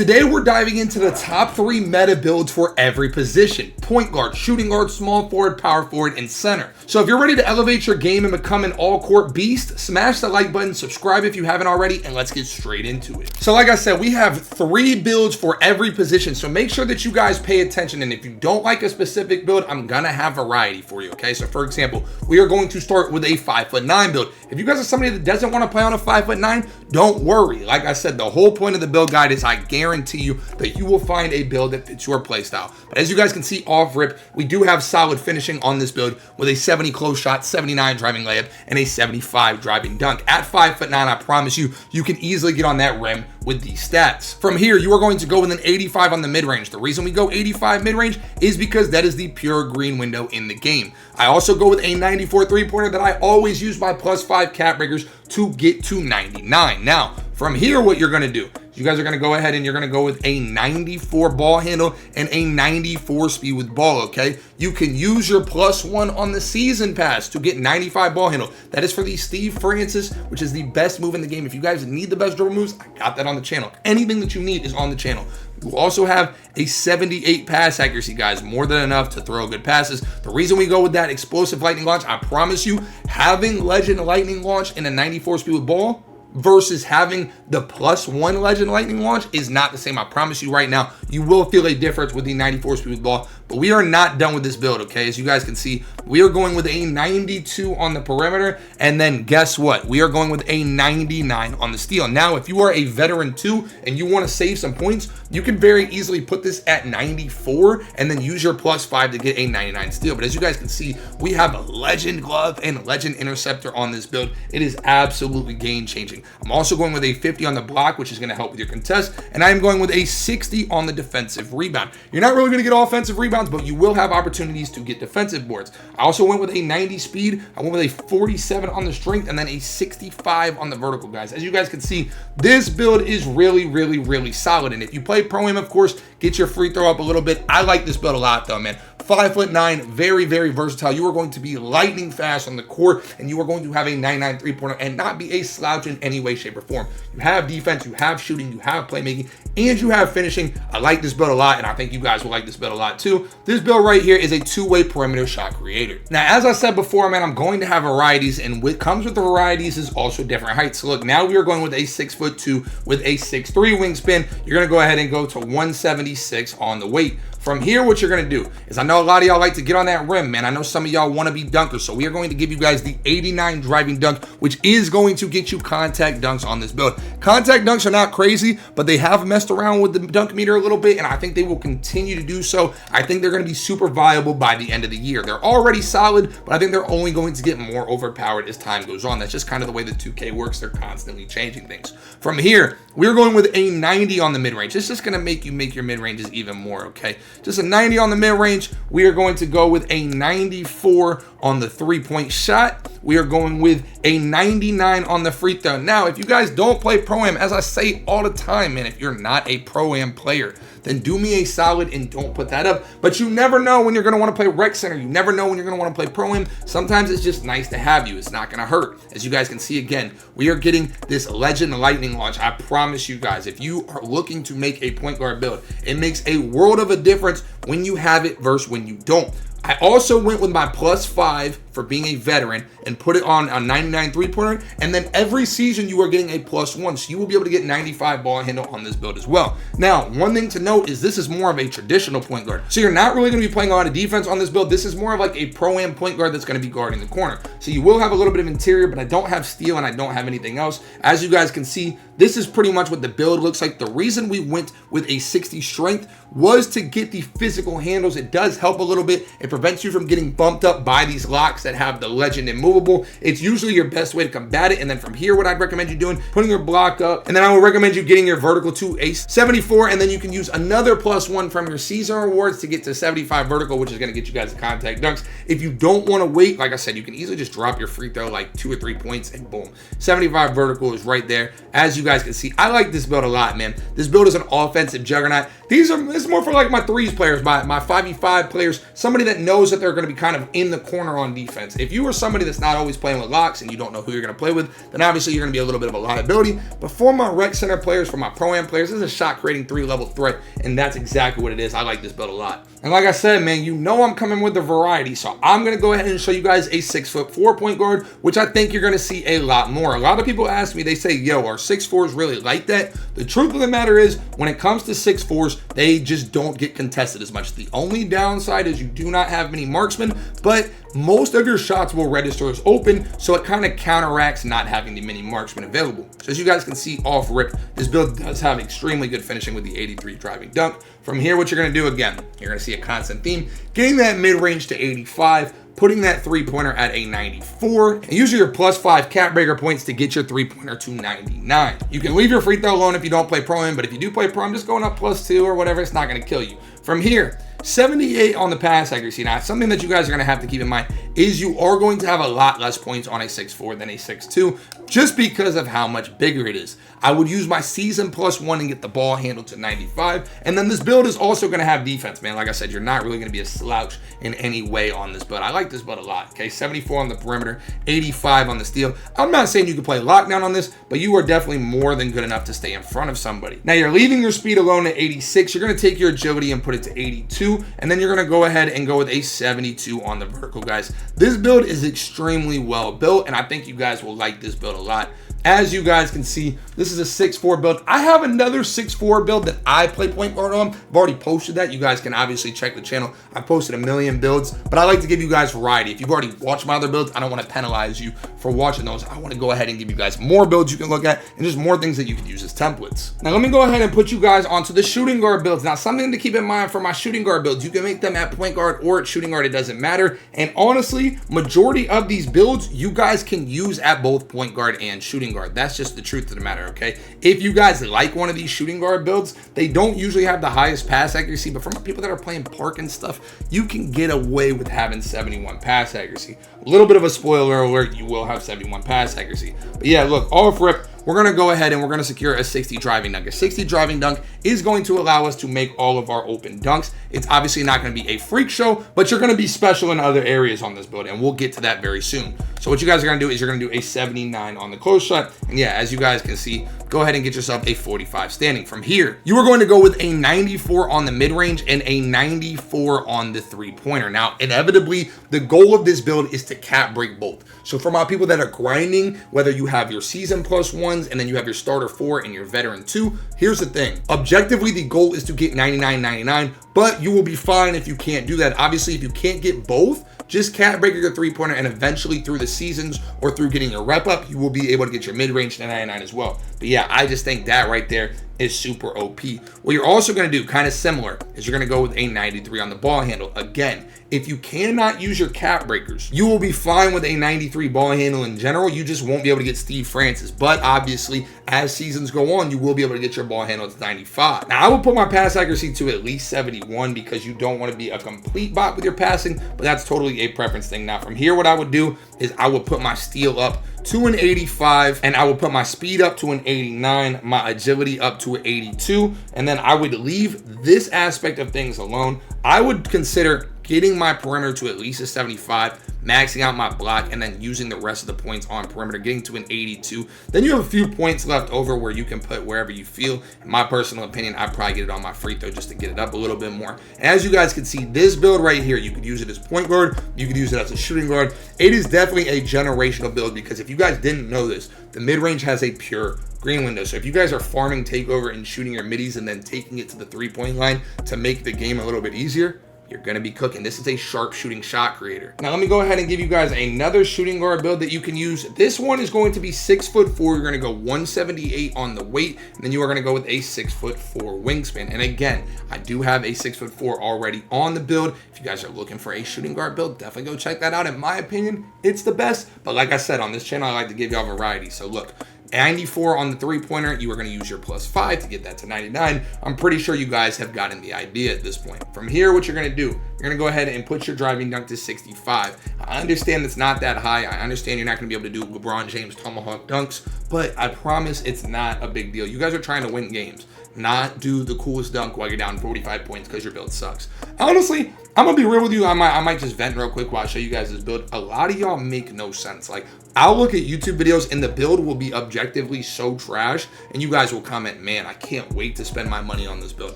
Today we're diving into the top 3 meta builds for every position: point guard, shooting guard, small forward, power forward, and center. So if you're ready to elevate your game and become an all-court beast, smash the like button, subscribe if you haven't already, and let's get straight into it. So like I said, we have 3 builds for every position, so make sure that you guys pay attention, and if you don't like a specific build, I'm gonna have variety for you, okay? So for example, we are going to start with a 5'9" build. If you guys are somebody that doesn't want to play on a 5'9", don't worry. Like I said, the whole point of the build guide is I guarantee you that you will find a build that fits your playstyle. But as you guys can see off rip, we do have solid finishing on this build with a 70 close shot, 79 driving layup, and a 75 driving dunk. At 5'9", I promise you, you can easily get on that rim with these stats. From here, you are going to go with an 85 on the mid-range. The reason we go 85 mid-range is because that is the pure green window in the game. I also go with a 94 three-pointer that I always use my +5 cap breakers to get to 99. Now, from here, what you're gonna do, you guys are gonna go ahead and you're gonna go with a 94 ball handle and a 94 speed with ball, okay? You can use your +1 on the season pass to get 95 ball handle. That is for the Steve Francis, which is the best move in the game. If you guys need the best dribble moves, I got that on the channel. Anything that you need is on the channel. You also have a 78 pass accuracy, guys, more than enough to throw good passes. The reason we go with that explosive lightning launch, I promise you, having legend lightning launch and a 94 speed with ball versus having the +1 legend lightning launch is not the same. I promise you right now, you will feel a difference with the 94 speed with ball. But we are not done with this build, okay? As you guys can see, we are going with a 92 on the perimeter, and then guess what? We are going with a 99 on the steal. Now, if you are a veteran too and you want to save some points, you can very easily put this at 94 and then use your +5 to get a 99 steal. But as you guys can see, we have a legend glove and legend interceptor on this build. It is absolutely game changing. I'm also going with a 50 on the block, which is going to help with your contest, and I am going with a 60 on the defensive rebound. You're not really going to get offensive rebounds, but you will have opportunities to get defensive boards. I also went with a 90 speed. I went with a 47 on the strength, and then a 65 on the vertical, guys. As you guys can see, this build is really, really, really solid. And if you play Pro-Am, of course, get your free throw up a little bit. I like this build a lot, though, man. 5'9", very, very versatile. You are going to be lightning fast on the court, and you are going to have a 99 three-pointer and not be a slouch in any way, shape, or form. You have defense, you have shooting, you have playmaking, and you have finishing. I like this build a lot, and I think you guys will like this build a lot too. This build right here is a 2-way perimeter shot creator. Now, as I said before, man, I'm going to have varieties, and what comes with the varieties is also different heights. So look, now we are going with a 6'2" with a 6'3" wingspan. You're gonna go ahead and go to 176 on the weight. From here, what you're going to do is, I know a lot of y'all like to get on that rim, man. I know some of y'all want to be dunkers, so we are going to give you guys the 89 driving dunk, which is going to get you contact dunks on this build. Contact dunks are not crazy, but they have messed around with the dunk meter a little bit, and I think they will continue to do so. I think they're going to be super viable by the end of the year. They're already solid, but I think they're only going to get more overpowered as time goes on. That's just kind of the way the 2K works. They're constantly changing things. From here, we're going with a 90 on the mid-range. It's just going to make you make your mid-ranges even more, okay? Just a 90 on the mid-range. We are going to go with a 94 on the 3-point shot. We are going with a 99 on the free throw. Now, if you guys don't play Pro-Am, as I say all the time, man, if you're not a Pro-Am player, then do me a solid and don't put that up. But you never know when you're going to want to play Rec Center. You never know when you're going to want to play Pro-Am. Sometimes it's just nice to have you. It's not going to hurt. As you guys can see again, we are getting this legend lightning launch. I promise you guys, if you are looking to make a point guard build, it makes a world of a difference when you have it versus when you don't. I also went with my +5 for being a veteran and put it on a 99 three-pointer, and then every season you are getting a +1, so you will be able to get 95 ball handle on this build as well. Now, one thing to note is this is more of a traditional point guard, so you're not really going to be playing a lot of defense on this build. This is more of like a Pro-Am point guard that's going to be guarding the corner, so you will have a little bit of interior, but I don't have steal and I don't have anything else. As you guys can see, this is pretty much what the build looks like. The reason we went with a 60 strength was to get the physical handles. It does help a little bit. It prevents you from getting bumped up by these locks that have the legend immovable. It's usually your best way to combat it. And then from here, what I'd recommend you doing, putting your block up, and then I would recommend you getting your vertical to a 74, and then you can use another +1 from your season rewards to get to 75 vertical, which is going to get you guys the contact dunks. If you don't want to wait, like I said, you can easily just drop your free throw like 2 or 3 points and boom, 75 vertical is right there. As you guys can see, I like this build a lot, man. This build is an offensive juggernaut. This is more for like my 3s players, my 5v5 players, somebody that that knows that they're going to be kind of in the corner on defense. If you are somebody that's not always playing with locks and you don't know who you're going to play with, then obviously you're going to be a little bit of a liability. But for my rec center players, for my pro-am players, this is a shot creating 3-level threat, and that's exactly what it is. I like this build a lot. And like I said, man, you know I'm coming with the variety, so I'm going to go ahead and show you guys a 6'4" point guard, which I think you're going to see a lot more. A lot of people ask me, they say, yo, are 6'4s really like that? The truth of the matter is, when it comes to 6'4s, they just don't get contested as much. The only downside is you do not have many marksmen, but most of your shots will register as open, so it kind of counteracts not having the many marksmen available. So as you guys can see off rip, this build does have extremely good finishing with the 83 driving dunk. From here, what you're going to do, again, you're going to see a constant theme, getting that mid-range to 85, putting that three-pointer at a 94, and using your +5 cap breaker points to get your three-pointer to 99. You can leave your free throw alone if you don't play pro-am, but if you do play pro-am, just going up +2 or whatever, it's not going to kill you. From here, 78 on the pass accuracy. Now, something that you guys are going to have to keep in mind is you are going to have a lot less points on a 6'4 than a 6'2 just because of how much bigger it is. I would use my season +1 and get the ball handled to 95. And then this build is also going to have defense, man. Like I said, you're not really going to be a slouch in any way on this build. I like this build a lot, okay? 74 on the perimeter, 85 on the steal. I'm not saying you can play lockdown on this, but you are definitely more than good enough to stay in front of somebody. Now, you're leaving your speed alone at 86. You're going to take your agility and put it to 82. And then you're going to go ahead and go with a 72 on the vertical, guys. This build is extremely well built, and I think you guys will like this build a lot. As you guys can see, this is a 6'4 build. I have another 6'4 build that I play point guard on. I've already posted that. You guys can obviously check the channel. I posted a million builds, but I like to give you guys variety. If you've already watched my other builds, I don't want to penalize you for watching those. I want to go ahead and give you guys more builds you can look at and just more things that you can use as templates. Now, let me go ahead and put you guys onto the shooting guard builds. Now, something to keep in mind for my shooting guard builds, you can make them at point guard or at shooting guard. It doesn't matter. And honestly, majority of these builds, you guys can use at both point guard and shooting guard. That's just the truth of the matter, okay? If you guys like one of these shooting guard builds, they don't usually have the highest pass accuracy, but for people that are playing park and stuff, you can get away with having 71 pass accuracy. A little bit of a spoiler alert, you will have 71 pass accuracy. But yeah, look, off rip, we're going to go ahead and we're going to secure a 60 driving dunk. A 60 driving dunk is going to allow us to make all of our open dunks. It's obviously not going to be a freak show, but you're going to be special in other areas on this build, and we'll get to that very soon. So what you guys are going to do is you're going to do a 79 on the close shot. And yeah, as you guys can see, go ahead and get yourself a 45 standing. From here, you are going to go with a 94 on the mid-range and a 94 on the three-pointer. Now, inevitably, the goal of this build is to cap break both. So for my people that are grinding, whether you have your season +1s and then you have your starter 4 and your veteran 2, here's the thing. Objectively, the goal is to get 99, but you will be fine if you can't do that. Obviously, if you can't get both, just cap break your three-pointer, and eventually through the seasons or through getting your rep up, you will be able to get your mid-range to 99 as well. But yeah, I just think that right there is super OP. What you're also going to do, kind of similar, is you're going to go with a 93 on the ball handle. Again, if you cannot use your cap breakers, you will be fine with a 93 ball handle in general. You just won't be able to get Steve Francis. But obviously, as seasons go on, you will be able to get your ball handle to 95. Now, I would put my pass accuracy to at least 71 because you don't want to be a complete bot with your passing, but that's totally a preference thing. Now, from here, what I would do is I would put my steal up to an 85, and I would put my speed up to an 89, my agility up to an 82, and then I would leave this aspect of things alone. I would consider getting my perimeter to at least a 75, maxing out my block, and then using the rest of the points on perimeter, getting to an 82. Then you have a few points left over where you can put wherever you feel. In my personal opinion, I'd probably get it on my free throw just to get it up a little bit more. And as you guys can see, this build right here, you could use it as point guard, you could use it as a shooting guard. It is definitely a generational build because if you guys didn't know this, the mid-range has a pure green window. So if you guys are farming takeover and shooting your middies and then taking it to the three-point line to make the game a little bit easier, you're going to be cooking. This is a sharp shooting shot creator. Now, let me go ahead and give you guys another shooting guard build that you can use. This one is going to be 6'4". You're going to go 178 on the weight, and then you are going to go with a 6'4" wingspan. And again, I do have a 6'4" already on the build. If you guys are looking for a shooting guard build, definitely go check that out. In my opinion, it's the best. But like I said, on this channel, I like to give y'all variety. So look, 94 on the three-pointer, you are going to use your +5 to get that to 99. I'm pretty sure you guys have gotten the idea at this point. From here, what you're going to do, you're going to go ahead and put your driving dunk to 65. I understand it's not that high. I understand you're not going to be able to do LeBron James tomahawk dunks, but I promise it's not a big deal. You guys are trying to win games, not do the coolest dunk while you're down 45 points because your build sucks. Honestly, I'm gonna be real with you. I might just vent real quick while I show you guys this build. A lot of y'all make no sense. Like, I'll look at YouTube videos and the build will be objectively so trash, and you guys will comment, man, I can't wait to spend my money on this build.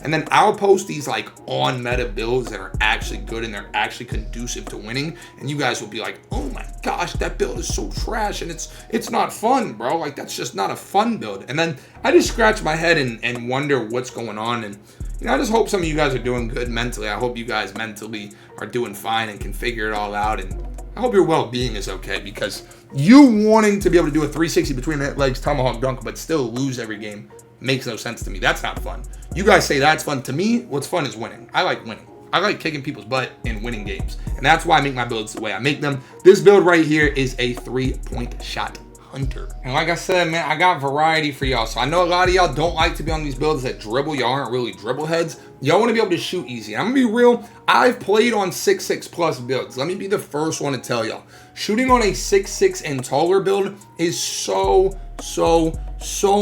And then I'll post these like on meta builds that are actually good and they're actually conducive to winning, and you guys will be like, oh my gosh, that build is so trash and it's not fun, bro. Like, that's just not a fun build. And then I just scratch my head and wonder what's going on. And you know, I just hope some of you guys are doing good mentally. I hope you guys mentally are doing fine and can figure it all out. And I hope your well-being is okay, because you wanting to be able to do a 360 between the legs tomahawk dunk but still lose every game makes no sense to me. That's not fun. You guys say that's fun. To me, what's fun is winning. I like winning. I like kicking people's butt and winning games. And that's why I make my builds the way I make them. This build right here is a 3-point shot hunter. And like I said, man, I got variety for y'all. So I know a lot of y'all don't like to be on these builds that dribble. Y'all aren't really dribble heads. Y'all want to be able to shoot easy. And I'm gonna be real, I've played on 6'6 plus builds. Let me be the first one to tell y'all, shooting on a 6'6 and taller build is so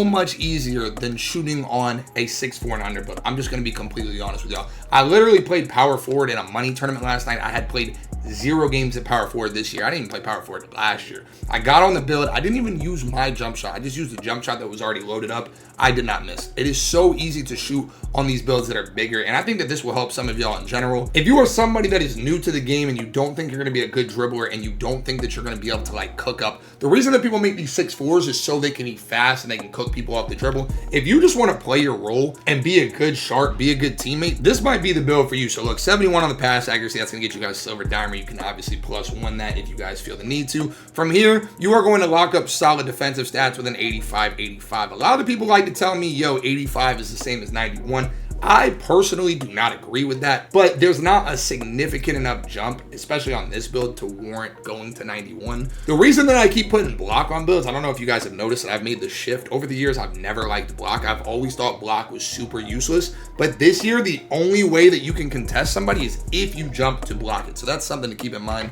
much easier than shooting on a 6'4 and under build. I'm just gonna be completely honest with y'all. I literally played power forward in a money tournament last night. I had played 0 games at power forward this year. I didn't even play power forward last year. I got on the build. I didn't even use my jump shot. I just used the jump shot that was already loaded up. I did not miss. It is so easy to shoot on these builds that are bigger, and I think that this will help some of y'all in general. If you are somebody that is new to the game and you don't think you're gonna be a good dribbler and you don't think that you're gonna be able to like cook up, the reason that people make these 6'4s is so they can be fast and they can cook people off the dribble. If you just wanna play your role and be a good sharp, be a good teammate, this might be the build for you. So look, 71 on the pass accuracy, that's gonna get you guys silver dimer. You can obviously +1 that if you guys feel the need to. From here, you are going to lock up solid defensive stats with an 85. A lot of the people like to tell me, yo, 85 is the same as 91. I personally do not agree with that, but there's not a significant enough jump, especially on this build, to warrant going to 91. The reason that I keep putting block on builds, I don't know if you guys have noticed that I've made the shift. Over the years, I've never liked block. I've always thought block was super useless, but this year, the only way that you can contest somebody is if you jump to block it. So that's something to keep in mind.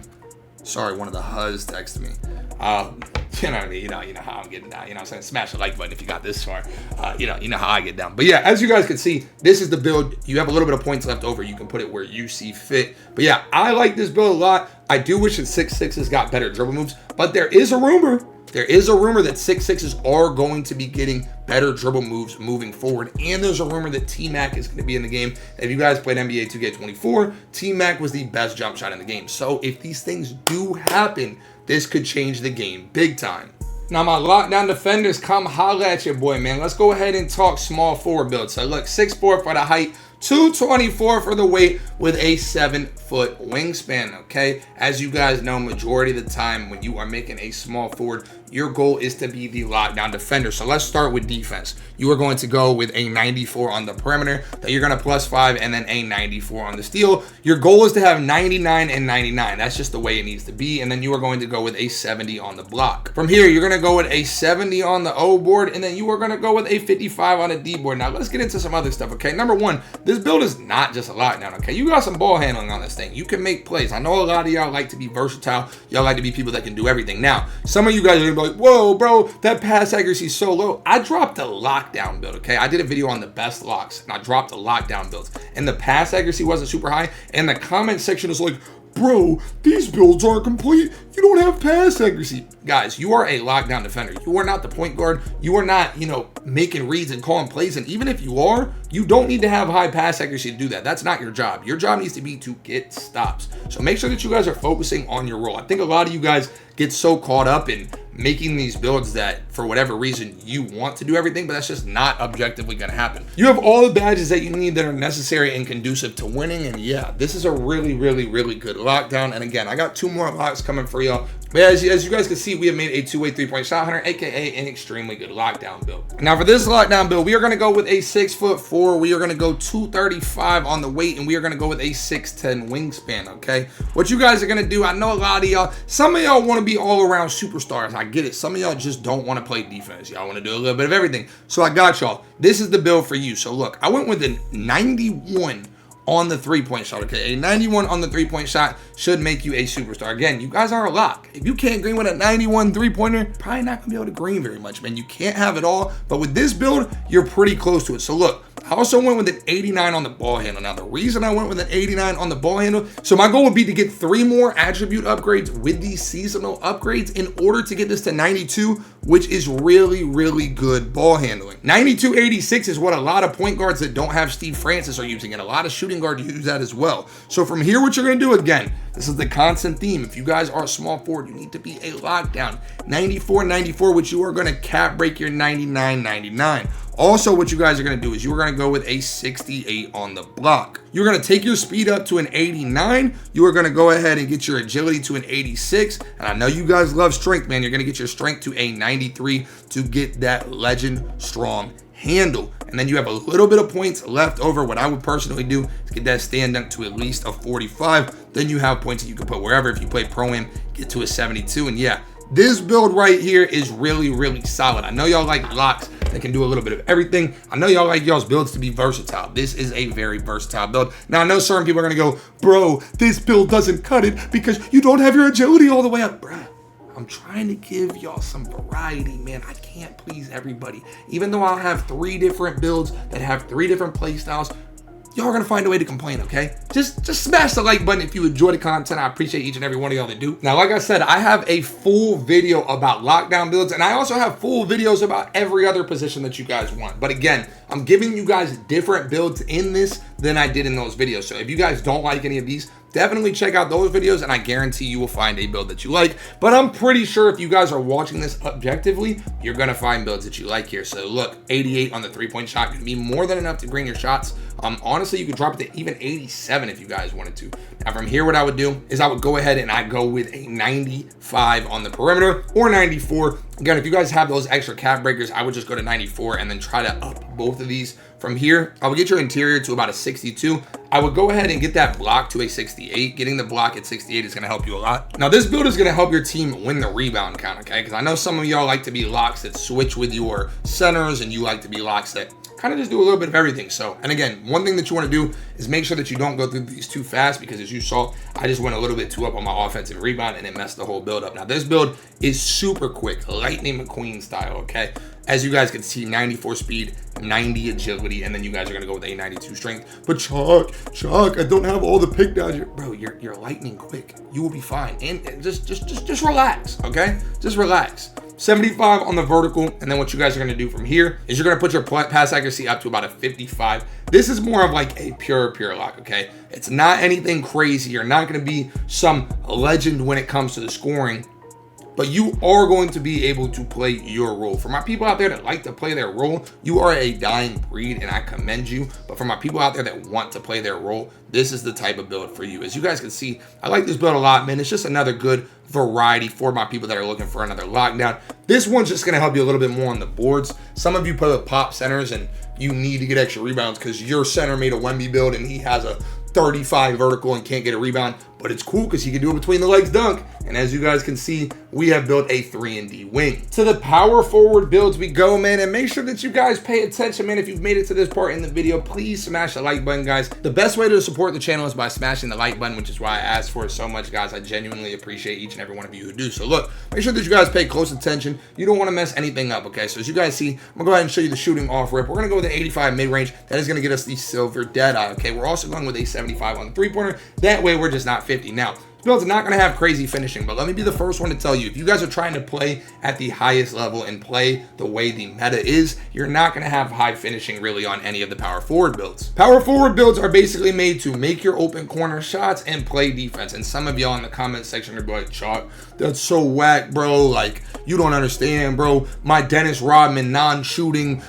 Sorry, one of the Huz texted me. You know how I'm getting down. You know what I'm saying? Smash the like button if you got this far. You know how I get down. But yeah, as you guys can see, this is the build. You have a little bit of points left over. You can put it where you see fit. But yeah, I like this build a lot. I do wish that 6'6s got better dribble moves, but there is a rumor. There is a rumor that 6'6s are going to be getting better dribble moves moving forward. And there's a rumor that T-Mac is going to be in the game. If you guys played NBA 2K24, T-Mac was the best jump shot in the game. So if these things do happen, this could change the game big time. Now, my lockdown defenders, come holla at your boy, man. Let's go ahead and talk small forward build. So look, 6'4" for the height, 224 for the weight with a 7-foot wingspan, okay? As you guys know, majority of the time when you are making a small forward, your goal is to be the lockdown defender. So let's start with defense. You are going to go with a 94 on the perimeter, that you're going to +5, and then a 94 on the steal. Your goal is to have 99 and 99. That's just the way it needs to be. And then you are going to go with a 70 on the block. From here, you're going to go with a 70 on the O board, and then you are going to go with a 55 on the D board. Now, let's get into some other stuff, okay? Number one, this build is not just a lockdown, okay? You got some ball handling on this thing. You can make plays. I know a lot of y'all like to be versatile. Y'all like to be people that can do everything. Now, some of you guys are going to be like, whoa, bro, that pass accuracy is so low. I dropped a lockdown build, okay? I did a video on the best locks, and I dropped a lockdown builds, and the pass accuracy wasn't super high, and the comment section is like, bro, these builds aren't complete. You don't have pass accuracy. Guys, you are a lockdown defender. You are not the point guard. You are not, making reads and calling plays. And even if you are, you don't need to have high pass accuracy to do that. That's not your job. Your job needs to be to get stops. So make sure that you guys are focusing on your role. I think a lot of you guys get so caught up in making these builds that for whatever reason you want to do everything, but that's just not objectively going to happen. You have all the badges that you need that are necessary and conducive to winning. And yeah, this is a really good lockdown. And again, I got 2 more locks coming for y'all. But as you guys can see, we have made a 2-way 3-point shot hunter, aka an extremely good lockdown build. Now for this lockdown build, we are going to go with a 6'4". We are going to go 235 on the weight, and we are going to go with a 6'10 wingspan, okay? What you guys are going to do, I know a lot of y'all, some of y'all want to be all around superstars. I get it. Some of y'all just don't want to play defense. Y'all want to do a little bit of everything. So I got y'all. This is the build for you. So look, I went with a 91 on the 3-point shot, okay? A 91 on the 3-point shot should make you a superstar. Again, you guys are a lock. If you can't green with a 91 3-pointer, probably not gonna be able to green very much, man. You can't have it all, but with this build, you're pretty close to it. So look, I also went with an 89 on the ball handle. Now, the reason I went with an 89 on the ball handle, so my goal would be to get 3 more attribute upgrades with these seasonal upgrades in order to get this to 92, which is really, really good ball handling. 92-86 is what a lot of point guards that don't have Steve Francis are using, and a lot of shooting guards use that as well. So from here, what you're going to do, again, this is the constant theme. If you guys are a small forward, you need to be a lockdown. 94-94, which you are going to cap break your 99-99. Also, what you guys are going to do is you are going to go with a 68 on the block. You're going to take your speed up to an 89. You are going to go ahead and get your agility to an 86. And I know you guys love strength, man. You're going to get your strength to a 93 to get that legend strong handle. And then you have a little bit of points left over. What I would personally do is get that stand dunk to at least a 45. Then you have points that you can put wherever. If you play pro-am, get to a 72. And yeah, this build right here is really, really solid. I know y'all like locks that can do a little bit of everything. I know y'all like y'all's builds to be versatile. This is a very versatile build. Now, I know certain people are going to go, bro, this build doesn't cut it because you don't have your agility all the way up. Bruh, I'm trying to give y'all some variety, man. I can't please everybody. Even though I'll have 3 different builds that have 3 different play styles, y'all are gonna find a way to complain, okay? Just smash the like button if you enjoy the content. I appreciate each and every one of y'all that do. Now, like I said, I have a full video about lockdown builds, and I also have full videos about every other position that you guys want. But again, I'm giving you guys different builds in this than I did in those videos. So if you guys don't like any of these, definitely check out those videos, and I guarantee you will find a build that you like. But I'm pretty sure if you guys are watching this objectively, you're gonna find builds that you like here. So look, 88 on the 3-point shot can be more than enough to bring your shots. Honestly, you could drop it to even 87 if you guys wanted to. Now from here, what I would do is I would go ahead and I go with a 95 on the perimeter or 94. Again, if you guys have those extra cap breakers, I would just go to 94 and then try to up both of these. From here, I would get your interior to about a 62. I would go ahead and get that block to a 68. Getting the block at 68 is going to help you a lot. Now, this build is going to help your team win the rebound count, okay? Because I know some of y'all like to be locks that switch with your centers, and you like to be locks that kind of just do a little bit of everything. So, and again, one thing that you want to do is make sure that you don't go through these too fast, because as you saw, I just went a little bit too up on my offensive rebound and it messed the whole build up. Now, this build is super quick, Lightning McQueen style, okay? As you guys can see, 94 speed, 90 agility, and then you guys are gonna go with a 92 strength. But Choc, I don't have all the pick downs. Bro, you're lightning quick. You will be fine. And just relax, okay? Just relax. 75 on the vertical, and then what you guys are gonna do from here is you're gonna put your pass accuracy up to about a 55. This is more of like a pure lock, okay? It's not anything crazy. You're not gonna be some legend when it comes to the scoring, but you are going to be able to play your role. For my people out there that like to play their role, you are a dying breed, and I commend you. But for my people out there that want to play their role, this is the type of build for you. As you guys can see, I like this build a lot, man. It's just another good variety for my people that are looking for another lockdown. This one's just gonna help you a little bit more on the boards. Some of you play with pop centers and you need to get extra rebounds because your center made a Wemby build and he has a 35 vertical and can't get a rebound, but it's cool because he can do it between the legs dunk. And as you guys can see, we have built a 3-and-D wing. To the power forward builds we go, man, and make sure that you guys pay attention, man. If you've made it to this part in the video, please smash the like button, guys. The best way to support the channel is by smashing the like button, which is why I asked for it so much, guys. I genuinely appreciate each and every one of you who do. So look, make sure that you guys pay close attention. You don't want to mess anything up, okay? So as you guys see, I'm gonna go ahead and show you the shooting off rip. We're gonna go with an 85 mid-range. That is gonna get us the silver dead eye, okay? We're also going with a 75 on the three-pointer. That way we're just not 50. Now, this build's not going to have crazy finishing, but let me be the first one to tell you, if you guys are trying to play at the highest level and play the way the meta is, you're not going to have high finishing really on any of the power forward builds. Power forward builds are basically made to make your open corner shots and play defense. And some of y'all in the comment section are like, Choc, that's so whack, bro. Like, you don't understand, bro. My Dennis Rodman non-shooting,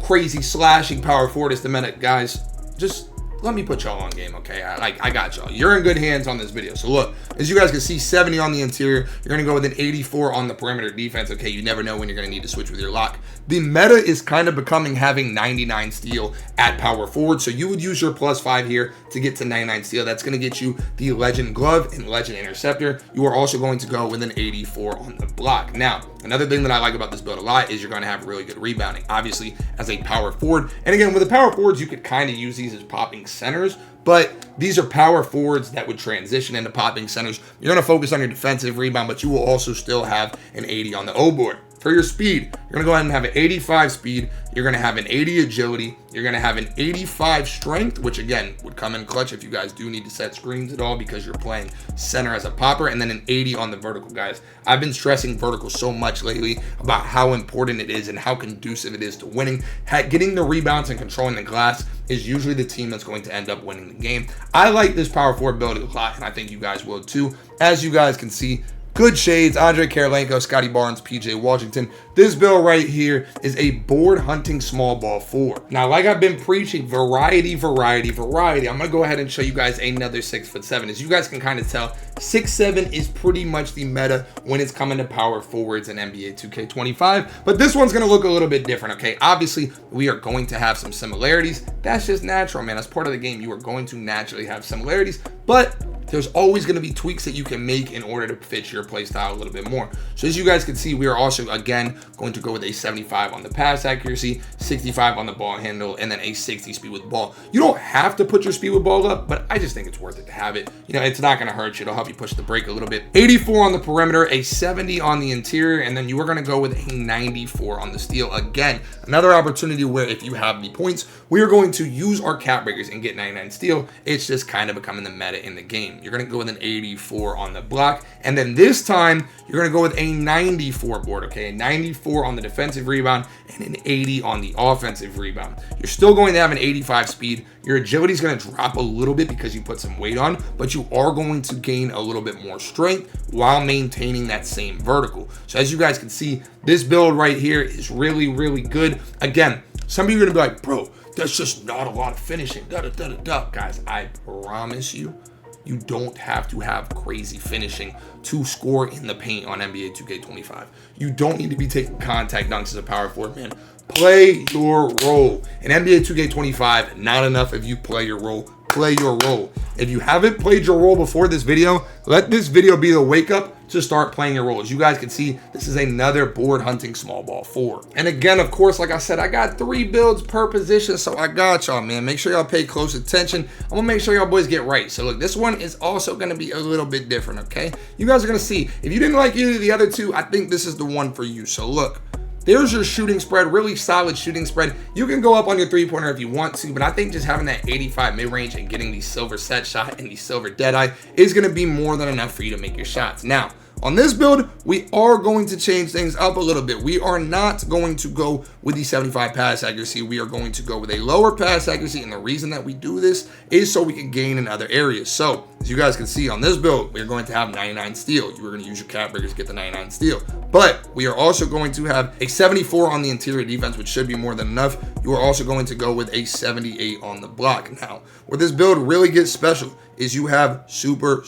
crazy slashing power forward is the meta. Guys, just let me put y'all on game, okay? I got y'all. You're in good hands on this video. So look, as you guys can see, 70 on the interior. You're gonna go with an 84 on the perimeter defense, okay? You never know when you're gonna need to switch with your lock. The meta is kind of becoming having 99 steal at power forward. So you would use your +5 here to get to 99 steal. That's gonna get you the legend glove and legend interceptor. You are also going to go with an 84 on the block. Now, another thing that I like about this build a lot is you're gonna have really good rebounding, obviously, as a power forward. And again, with the power forwards, you could kind of use these as popping centers, but these are power forwards that would transition into popping centers. You're going to focus on your defensive rebound, but you will also still have an 80 on the O board. For your speed, you're gonna go ahead and have an 85 speed, you're gonna have an 80 agility, you're gonna have an 85 strength, which again would come in clutch if you guys do need to set screens at all because you're playing center as a popper, and then an 80 on the vertical, guys. I've been stressing vertical so much lately about how important it is and how conducive it is to winning. Getting the rebounds and controlling the glass is usually the team that's going to end up winning the game. I like this power forward build a lot, and I think you guys will too. As you guys can see, good shades, Andre Karolinko, Scotty Barnes, PJ Washington. This build right here is a board hunting small ball 4. Now, like I've been preaching, variety. I'm gonna go ahead and show you guys another 6'7". As you guys can kind of tell, 6'7" is pretty much the meta when it's coming to power forwards in NBA 2K25, but this one's gonna look a little bit different, okay? Obviously, we are going to have some similarities. That's just natural, man. That's part of the game. You are going to naturally have similarities, but there's always going to be tweaks that you can make in order to fit your play style a little bit more. So as you guys can see, we are also, again, going to go with a 75 on the pass accuracy, 65 on the ball handle, and then a 60 speed with ball. You don't have to put your speed with ball up, but I just think it's worth it to have it. You know, it's not going to hurt you. It'll help you push the break a little bit. 84 on the perimeter, a 70 on the interior, and then you are going to go with a 94 on the steal. Again, another opportunity where if you have the points, we are going to use our cap breakers and get 99 steal. It's just kind of becoming the meta in the game. You're going to go with an 84 on the block, and then this time you're going to go with a 94 board, okay? A 94 on the defensive rebound and an 80 on the offensive rebound. You're still going to have an 85 speed. Your agility is going to drop a little bit because you put some weight on, but you are going to gain a little bit more strength while maintaining that same vertical. So as you guys can see, this build right here is really good. Again, some of you are going to be like, bro, that's just not a lot of finishing. Guys, I promise you, you don't have to have crazy finishing to score in the paint on NBA 2K25. You don't need to be taking contact dunks as a power forward, man. Play your role. In NBA 2K25, not enough if you play your role. Play your role. If you haven't played your role before this video, let this video be the wake up to start playing your role. As you guys can see, this is another board hunting small ball 4. And again, of course, like I said, I got 3 builds per position, so I got y'all, man. Make sure y'all pay close attention. I'm gonna make sure y'all boys get right. So look, this one is also gonna be a little bit different, okay? You guys are gonna see. If you didn't like either of the other two, I think this is the one for you. So look, there's your shooting spread, really solid shooting spread. You can go up on your 3-pointer if you want to, but I think just having that 85 mid-range and getting the silver set shot and the silver deadeye is gonna be more than enough for you to make your shots. Now, on this build, we are going to change things up a little bit. We are not going to go with the 75 pass accuracy. We are going to go with a lower pass accuracy, and the reason that we do this is so we can gain in other areas. So, as you guys can see on this build, we are going to have 99 steal. You are going to use your cap breakers to get the 99 steal. But we are also going to have a 74 on the interior defense, which should be more than enough. You are also going to go with a 78 on the block. Now, where this build really gets special is you have super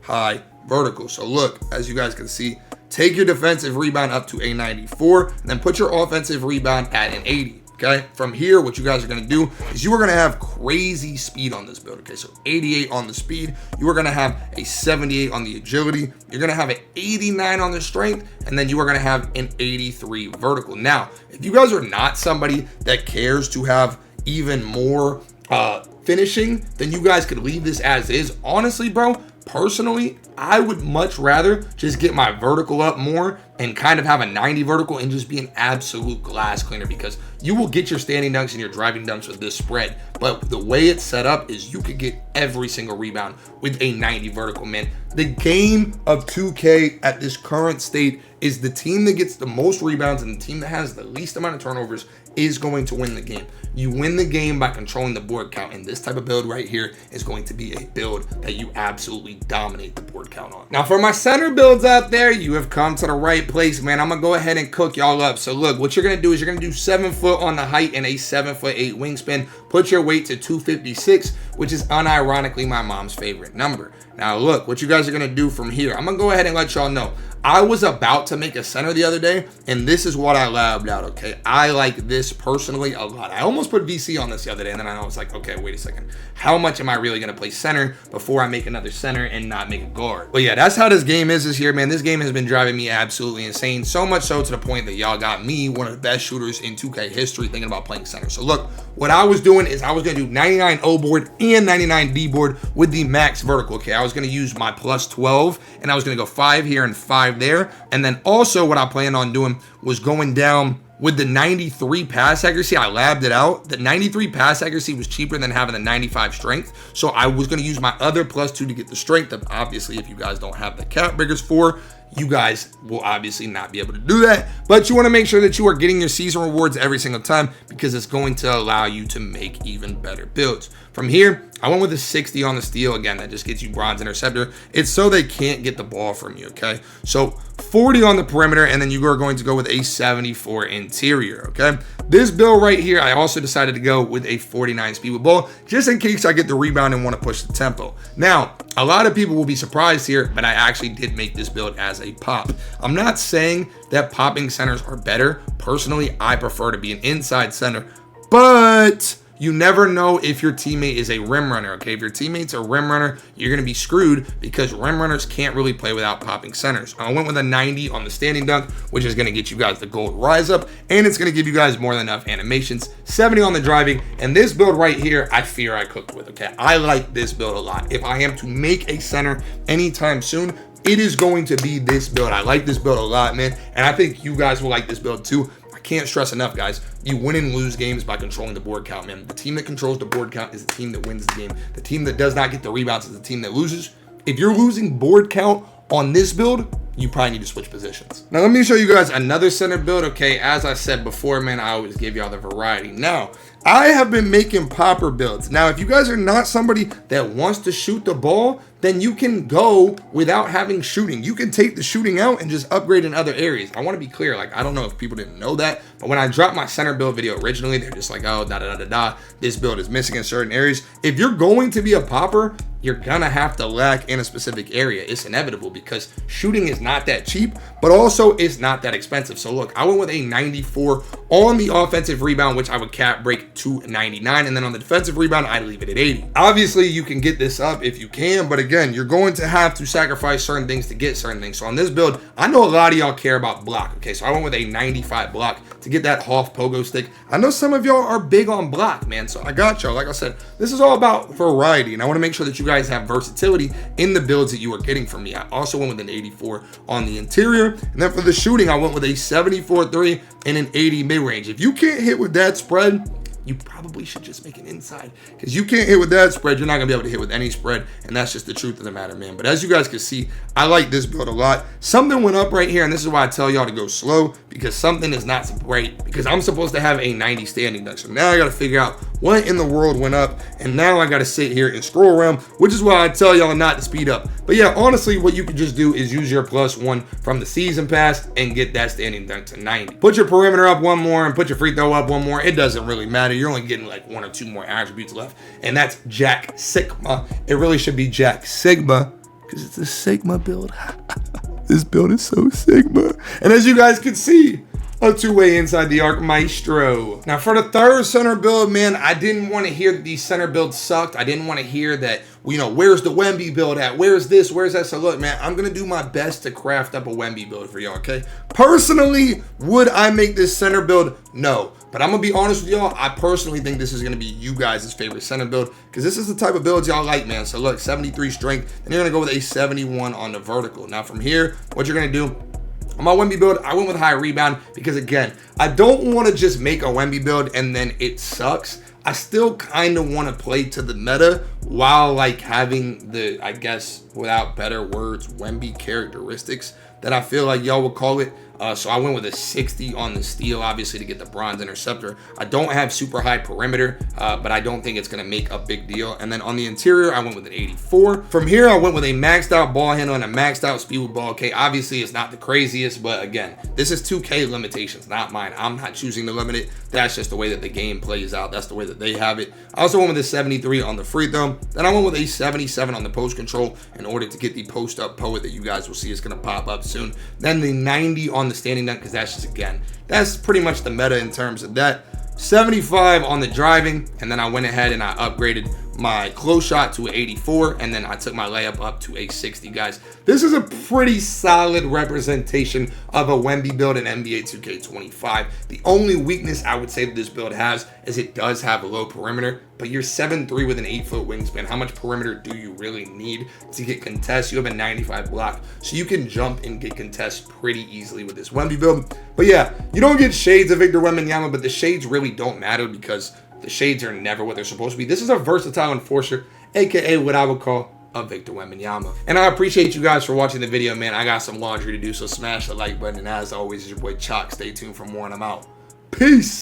high vertical. So look, as you guys can see, take your defensive rebound up to a 94, and then put your offensive rebound at an 80. Okay, from here, what you guys are going to do is you are going to have crazy speed on this build. Okay, so 88 on the speed, you are going to have a 78 on the agility, you're going to have an 89 on the strength, and then you are going to have an 83 vertical. Now, if you guys are not somebody that cares to have even more finishing, then you guys could leave this as is. Honestly, bro, personally, I would much rather just get my vertical up more and kind of have a 90 vertical and just be an absolute glass cleaner, because you will get your standing dunks and your driving dunks with this spread. But the way it's set up is you could get every single rebound with a 90 vertical, man. The game of 2K at this current state is the team that gets the most rebounds and the team that has the least amount of turnovers is going to win the game. You win the game by controlling the board count, and this type of build right here is going to be a build that you absolutely dominate the board count on. Now, for my center builds out there, you have come to the right place, man. I'm gonna go ahead and cook y'all up. So look, what you're gonna do is you're gonna do 7 foot on the height and a 7'8" wingspan. Put your weight to 256, which is unironically my mom's favorite number. Now look, what you guys are gonna do from here, I'm gonna go ahead and let y'all know. I was about to make a center the other day, and this is what I labbed out, okay? I like this personally a lot. I almost put VC on this the other day, and then I was like, okay, wait a second. How much am I really going to play center before I make another center and not make a guard? But yeah, that's how this game is this year, man. This game has been driving me absolutely insane, so much so to the point that y'all got me, one of the best shooters in 2K history, thinking about playing center. So look, what I was doing doing is I was going to do 99 O board and 99 D board with the max vertical. Okay, I was going to use my plus 12 and I was going to go 5 here and 5 there. And then also what I planned on doing was going down with the 93 pass accuracy. I labbed it out. The 93 pass accuracy was cheaper than having the 95 strength. So I was going to use my other plus 2 to get the strength up. Obviously, if you guys don't have the cap breakers for, you guys will obviously not be able to do that, but you want to make sure that you are getting your season rewards every single time because it's going to allow you to make even better builds. From here, I went with a 60 on the steal. Again, that just gets you bronze interceptor. It's so they can't get the ball from you, okay? So 40 on the perimeter, and then you are going to go with a 74 interior, okay? This build right here, I also decided to go with a 49 speed with ball, just in case I get the rebound and want to push the tempo. Now, a lot of people will be surprised here, but I actually did make this build as a pop. I'm not saying that popping centers are better. Personally, I prefer to be an inside center, but you never know if your teammate is a rim runner, okay? If your teammate's a rim runner, you're going to be screwed because rim runners can't really play without popping centers. I went with a 90 on the standing dunk, which is going to get you guys the gold rise up, and it's going to give you guys more than enough animations. 70 on the driving, and this build right here, I fear I cooked with, okay? I like this build a lot. If I am to make a center anytime soon, it is going to be this build. I like this build a lot, man, and I think you guys will like this build too. I can't stress enough, guys. You win and lose games by controlling the board count, man. The team that controls the board count is the team that wins the game. The team that does not get the rebounds is the team that loses. If you're losing board count on this build, you probably need to switch positions. Now, let me show you guys another center build, okay? As I said before, man, I always give y'all the variety. Now, I have been making popper builds. Now, if you guys are not somebody that wants to shoot the ball, then you can go without having shooting. You can take the shooting out and just upgrade in other areas. I want to be clear, like, I don't know if people didn't know that, but when I dropped my center build video originally, they're just like, oh, this build is missing in certain areas. If you're going to be a popper, you're gonna have to lack in a specific area. It's inevitable because shooting is not that cheap, but also it's not that expensive. So look, I went with a 94 on the offensive rebound, which I would cap break to 99, and then on the defensive rebound, I'd leave it at 80. Obviously, you can get this up if you can, but again, you're going to have to sacrifice certain things to get certain things. So on this build, I know a lot of y'all care about block, okay? So I went with a 95 block to get that Hoff pogo stick. I know some of y'all are big on block, man, so I got y'all. Like I said, this is all about variety, and I want to make sure that you guys have versatility in the builds that you are getting from me. I also went with an 84 on the interior, and then for the shooting, I went with a 74-3 and an 80 mid-range. If you can't hit with that spread, you probably should just make an inside, because you can't hit with that spread. You're not gonna be able to hit with any spread, and that's just the truth of the matter, man. But as you guys can see, I like this build a lot. Something went up right here, and this is why I tell y'all to go slow, because something is not right, because I'm supposed to have a 90 standing dunk. So now I gotta figure out what in the world went up, and now I gotta sit here and scroll around, which is why I tell y'all not to speed up. But yeah, honestly, what you can just do is use your +1 from the season pass and get that standing dunk to 90. Put your perimeter up one more and put your free throw up one more. It doesn't really matter. You're only getting like 1 or 2 more attributes left, and that's Jack Sigma. It really should be Jack Sigma, because it's a Sigma build. This build is so Sigma. And as you guys can see, a two-way inside the arc maestro. Now for the third center build, man, I didn't want to hear that these center builds sucked. I didn't want to hear that, you know, where's the Wemby build at? Where's this? Where's that? So look, man, I'm going to do my best to craft up a Wemby build for y'all, okay? Personally, would I make this center build? No. But I'm going to be honest with y'all, I personally think this is going to be you guys' favorite center build, because this is the type of builds y'all like, man. So look, 73 strength, and you're going to go with a 71 on the vertical. Now from here, what you're going to do, on my Wemby build, I went with high rebound because, again, I don't want to just make a Wemby build and then it sucks. I still kind of want to play to the meta while, like, having the, I guess, without better words, Wemby characteristics that I feel like y'all would call it. So I went with a 60 on the steal, obviously, to get the bronze interceptor. I don't have super high perimeter, but I don't think it's going to make a big deal. And then on the interior, I went with an 84. From here, I went with a maxed out ball handle and a maxed out speed with ball. Okay, obviously, it's not the craziest, but again, this is 2K limitations, not mine. I'm not choosing to limit it. That's just the way that the game plays out. That's the way that they have it. I also went with a 73 on the free throw. Then I went with a 77 on the post control in order to get the post up poet that you guys will see is going to pop up soon. Then the 90 on the standing dunk, because that's just, again, that's pretty much the meta in terms of that. 75 on the driving, and then I went ahead and I upgraded my close shot to an 84, and then I took my layup up to a 60, guys. This is a pretty solid representation of a Wemby build in NBA 2K25. The only weakness I would say that this build has is it does have a low perimeter, but you're 7'3" with an 8-foot wingspan. How much perimeter do you really need to get contests? You have a 95 block, so you can jump and get contests pretty easily with this Wemby build. But yeah, you don't get shades of Victor Wembanyama, but the shades really don't matter because the shades are never what they're supposed to be. This is a versatile enforcer, aka what I would call a Victor Wembanyama. And I appreciate you guys for watching the video, man. I got some laundry to do, so smash the like button. And as always, it's your boy Choc. Stay tuned for more, and I'm out. Peace.